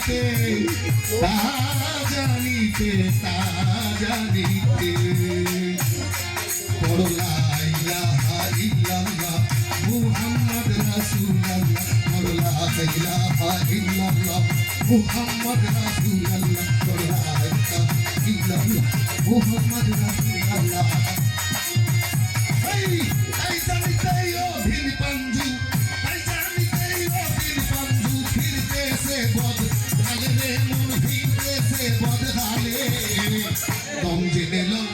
তা জানিতে তা জানিতে বড় লা ইলাহা ইল্লাল্লাহ মুহাম্মদ রাসূলুল্লাহ বড় লা ইলাহা ইল্লাল্লাহ মুহাম্মদ রাসূলুল্লাহ বড় লা ইলাহা ইল্লাল্লাহ মুহাম্মদ রাসূলুল্লাহ এই জানিতে ও ভিন পাঞ্জু এই জানিতে ও ভিন পাঞ্জু ফিরতেছে বদ হালে রে মন ফিরতেছে বদ হালে দম জেনে লও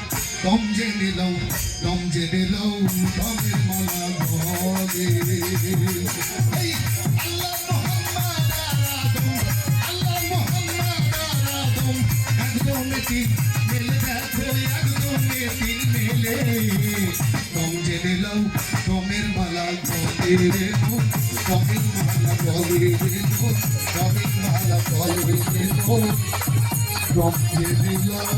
দম জেনে লও দম জেনে লও দমের মালা গলে এই আল্লাহ মুহাম্মদ আল্লাহ মুহাম্মদ আরাদম একদম তিন মেলে দেখো একদম তিন মেলে দম জেনে লও দমের মালা গলে রে দমের মালা গলে রে দমের মালা গলে রে দম জেনে লও